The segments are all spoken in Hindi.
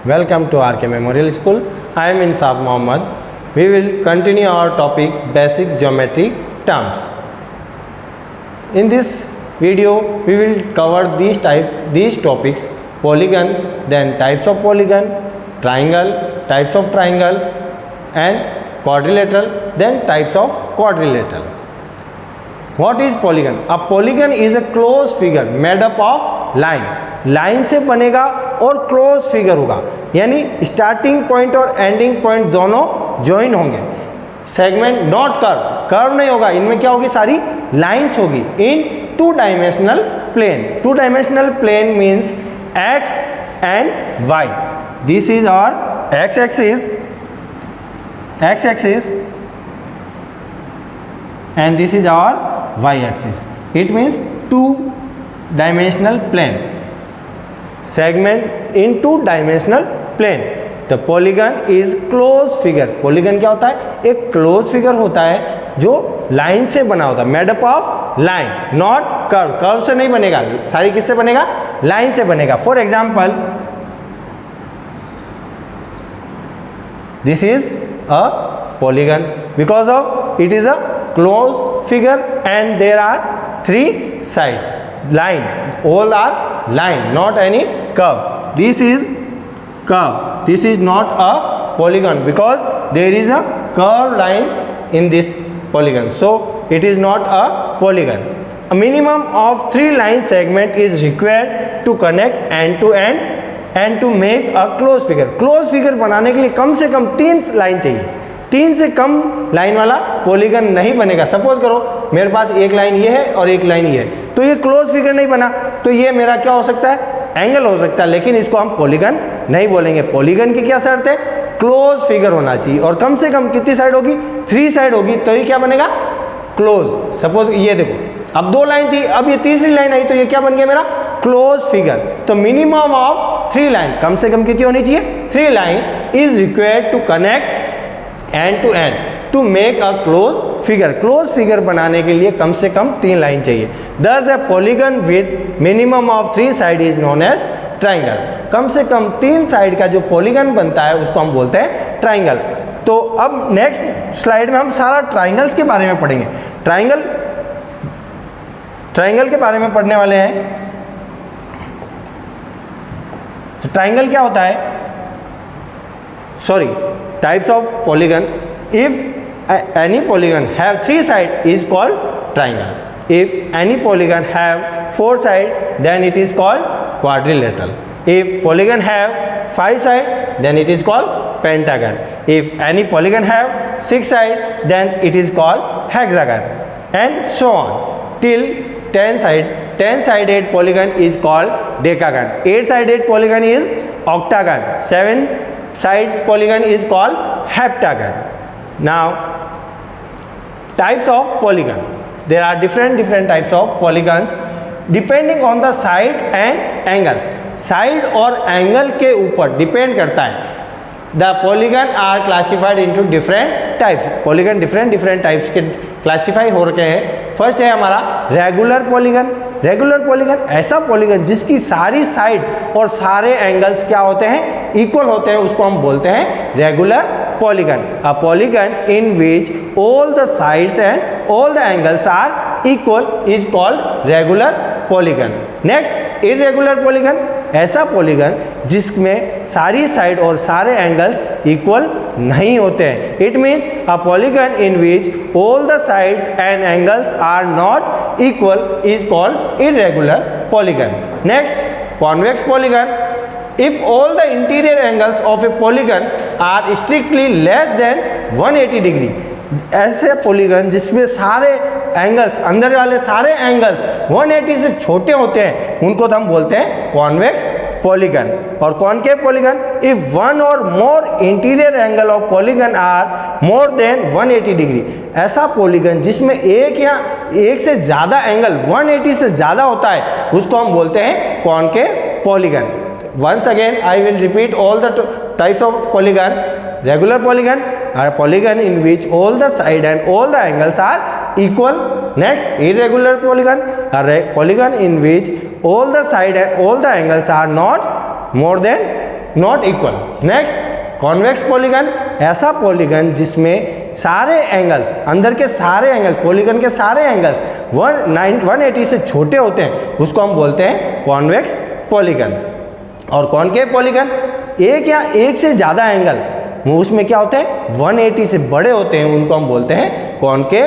Welcome to RK Memorial School. I am Insaf Mohammed. We will continue our topic basic geometry terms. In this video, we will cover these topics: polygon, then types of polygon, triangle, types of triangle, and quadrilateral, then types of quadrilateral. What is polygon? A polygon is a closed figure made up of line. Line से बनेगा और क्लोज फिगर होगा, यानी स्टार्टिंग पॉइंट और एंडिंग पॉइंट दोनों ज्वाइन होंगे. सेगमेंट नॉट कर्व नहीं होगा, इनमें क्या होगी, सारी लाइंस होगी in two dimensional plane. Two dimensional plane means X and Y. This is our X axis and this is our y axis. It means two dimensional plane, segment in two dimensional plane. The polygon is closed figure. polygon क्या होता है? एक closed figure होता है जो लाइन से बना होता है, made up of line, not curve. Curve से नहीं बनेगा, सारी किससे बनेगा? लाइन से बनेगा. For example, this is a polygon because of it is a closed figure and there are three sides. Line, all are line, not any curve. This is curve. This is not a polygon because there is a curved line in this polygon, so it is not a polygon. A minimum of 3 line segment is required to connect end to end and to make a closed figure. closed figure बनाने के लिए कम से कम 3 लाइन चाहिए. 3 से कम लाइन वाला पॉलीगन नहीं बनेगा. सपोज करो मेरे पास एक लाइन ये है और एक लाइन ये है, तो ये क्लोज फिगर नहीं बना, तो ये मेरा क्या हो सकता है? एंगल हो सकता है, लेकिन इसको हम पॉलीगन नहीं बोलेंगे. पॉलीगन की क्या शर्त है? क्लोज फिगर होना चाहिए और कम से कम कितनी साइड होगी? 3 साइड होगी, तो ये क्या बनेगा? क्लोज. सपोज ये देखो, अब 2 लाइन थी, अब ये तीसरी लाइन आई, तो ये क्या बन गया मेरा? Close figure. तो मिनिमम ऑफ 3 लाइन, कम से कम कितनी होनी चाहिए? 3 line is required to connect end to end to make a close figure. Close figure बनाने के लिए कम से कम 3 लाइन चाहिए. Thus a polygon with minimum of 3 side is known as triangle. कम से कम 3 साइड का जो पॉलीगन बनता है उसको हम बोलते हैं ट्राइंगल. तो अब नेक्स्ट स्लाइड में हम सारा ट्राइंगल्स के बारे में पढ़ेंगे. ट्राइंगल के बारे में पढ़ने वाले हैं. तो ट्राइंगल क्या होता है? Types of polygon. If any polygon have 3 sides is called triangle. If any polygon have 4 sides, then it is called quadrilateral. If polygon have 5 sides, then it is called pentagon. If any polygon have 6 sides, then it is called hexagon, and so on till 10-sided polygon is called decagon. 8-sided polygon is octagon. 7-side polygon is called heptagon. Now, types of polygon. There are different types of polygons depending on the side and angles. Side और angle के ऊपर depend करता है. The polygon are classified into different types. polygon different types के क्लासीफाई हो रखे हैं. फर्स्ट है हमारा रेगुलर पॉलीगन. रेगुलर पॉलीगन ऐसा पॉलीगन जिसकी सारी साइड और सारे एंगल्स क्या होते हैं? इक्वल होते हैं, उसको हम बोलते हैं regular polygon. A polygon in which all the sides and all the angles are equal is called regular polygon. Next, irregular polygon. ऐसा पॉलीगन जिसमें सारी साइड और सारे एंगल्स इक्वल नहीं होते हैं. It means a polygon in which all the sides and angles are not equal is called irregular polygon. Next, convex polygon. If all the interior angles of a polygon are strictly less than 180 degree, ऐसे पॉलीगन जिसमें सारे एंगल्स, अंदर वाले सारे एंगल्स 180 से छोटे होते हैं, उनको तो हम बोलते हैं कॉन्वेक्स पॉलीगन. और concave polygon. If one or more interior angle of polygon are more than 180 degree, ऐसा पॉलीगन जिसमें एक से ज़्यादा एंगल 180 से ज़्यादा होता है, उसको हम बोलते हैं concave polygon. Once again, I will repeat all the types of polygon. Regular polygon are a polygon in which all the side and all the angles are equal. Next, irregular polygon are a polygon in which all the side and all the angles are not more than not equal. Next, convex polygon, ऐसा पॉलीगन जिसमें सारे एंगल्स, अंदर के सारे एंगल्स, पॉलीगन के सारे एंगल्स 180 से छोटे होते हैं, उसको हम बोलते हैं कॉन्वेक्स पॉलीगन। और कॉनकेव पॉलीगन, एक या एक से ज़्यादा एंगल वो उसमें क्या होते हैं 180 से बड़े होते हैं, उनको हम बोलते हैं concave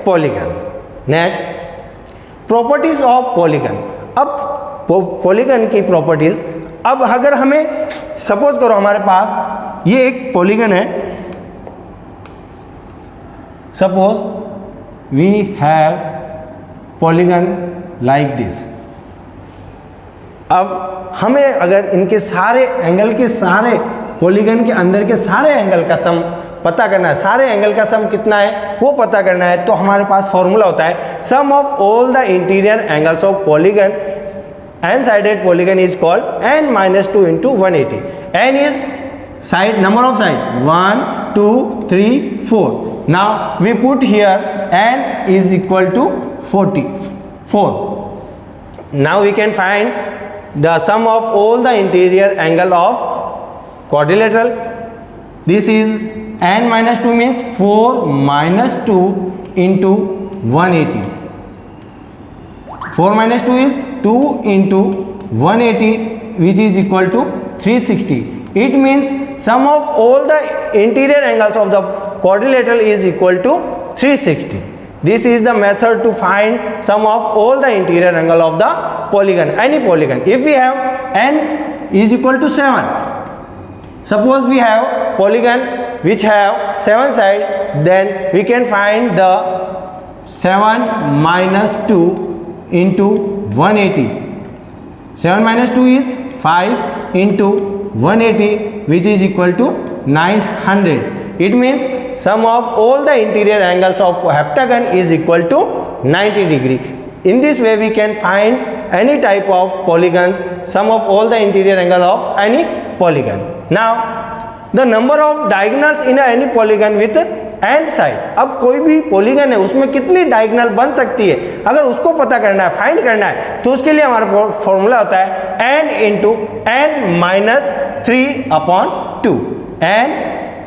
polygon. Next, properties of polygon. अब पॉलीगन की प्रॉपर्टीज, अब अगर हमें सपोज करो हमारे पास ये एक पॉलीगन है, suppose we have polygon like this. अब हमें अगर इनके सारे एंगल के, सारे पॉलीगन के अंदर के सारे एंगल का सम पता करना है, सारे एंगल का सम कितना है वो पता करना है, तो हमारे पास फॉर्मूला होता है sum of all the interior angles of polygon n sided polygon is called n minus 2 into 180. n is side, number of side 1 2 3 4. Now we put here n is equal to 44. Now we can find the sum of all the interior angle of quadrilateral. This is n minus 2 means 4 minus 2 into 180. 4 minus 2 is 2 into 180, which is equal to 360. It means sum of all the interior angles of the quadrilateral is equal to 360. This is the method to find sum of all the interior angle of the polygon, any polygon. If we have n is equal to 7, suppose we have polygon which have 7 sides, then we can find the 7 minus 2 into 180. 7 minus 2 is 5 into 180, which is equal to 900. It means sum of all the interior angles of heptagon is equal to 90 degree. In this way we can find any type of polygons, sum of all the interior angle of any polygon. Now the number of diagonals in any polygon with and side. अब कोई भी पॉलीगन है उसमें कितनी डायगोनल बन सकती है, अगर उसको पता करना है, फाइंड करना है, तो उसके लिए हमारा फॉर्मूला होता है n into n minus 3 upon 2,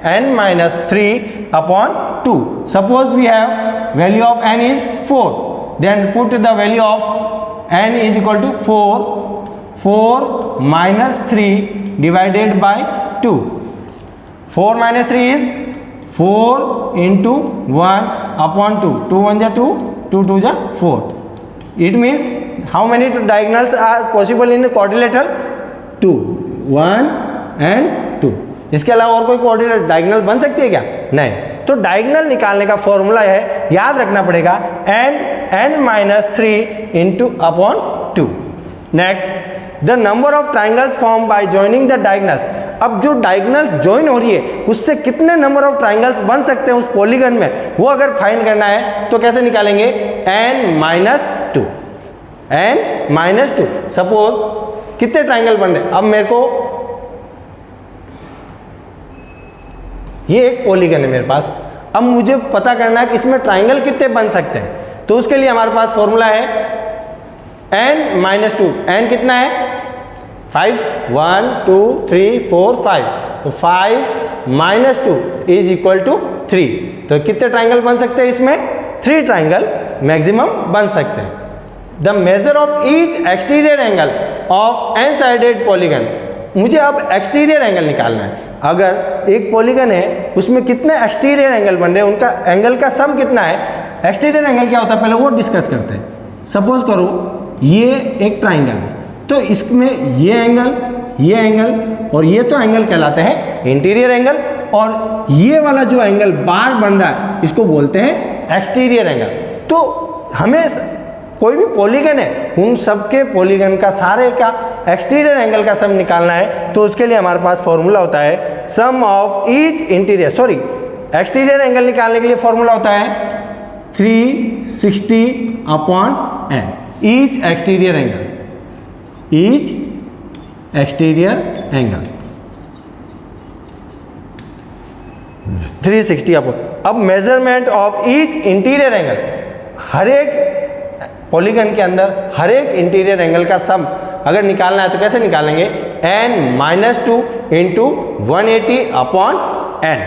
n minus 3 upon 2। Suppose we have value of n is 4, then put the value of n is equal to 4 minus 3 divided by 2। 4 minus 3 is 4 into 1 upon 2, 2 1 जा 2, 2 2 जा 4. It means how many diagonals are possible in quadrilateral? 2, 1 and 2. इसके अलावा और कोई quadrilateral डायगोनल बन सकती है क्या? नहीं। तो डायगोनल निकालने का फॉर्मूला है, याद रखना पड़ेगा n minus 3 into upon 2. Next, the number of triangles formed by joining the diagonals. अब जो डायगोनल्स ज्वाइन हो रही है उससे कितने नंबर ऑफ ट्राइंगल्स बन सकते हैं उस पॉलीगन में, वो अगर फाइंड करना है तो कैसे निकालेंगे n minus 2, n minus 2। Suppose कितने ट्राइंगल बन रहे हैं, अब मेरे को ये एक पॉलीगन है मेरे पास, अब मुझे पता करना है कि इसमें ट्राइंगल कितने बन सकते हैं, तो उसके लिए हमारे पास फॉर्मूला है n माइनस 2। n कितना है 5, 1 2 3 4 5, तो 5 माइनस 2 इज इक्वल टू 3। तो कितने ट्राइंगल बन सकते हैं इसमें, 3 ट्राइंगल मैक्सिमम बन सकते हैं। The measure of each exterior angle of n sided polygon. मुझे अब एक्सटीरियर एंगल निकालना है, अगर एक पॉलीगन है उसमें कितने एक्सटीरियर एंगल बन रहे हैं, उनका एंगल का सम कितना है। एक्सटीरियर एंगल क्या होता है पहले वो डिस्कस करते हैं। सपोज करो ये एक ट्राइंगल है, तो इसमें ये एंगल और ये तो एंगल कहलाते हैं इंटीरियर एंगल, और ये वाला जो एंगल बार बन रहा है इसको बोलते हैं एक्सटीरियर एंगल। तो हमें कोई भी पॉलीगन है उन सबके पॉलीगन का सारे का एक्सटीरियर एंगल का सम निकालना है, तो उसके लिए हमारे पास फॉर्मूला होता है sum of each interior exterior angle निकालने के लिए फॉर्मूला होता है 360 upon n। Each exterior angle 360 upon. अब measurement of each interior angle, हर एक पॉलीगन के अंदर हर एक इंटीरियर एंगल का सम अगर निकालना है तो कैसे निकालेंगे, n -2 इंटू 180 अपॉन n,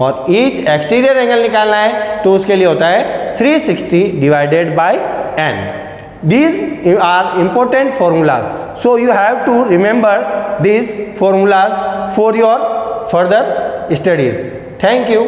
और ईच एक्सटीरियर एंगल निकालना है तो उसके लिए होता है 360 divided by n. These are important formulas, so you have to remember these formulas for your further studies. Thank you.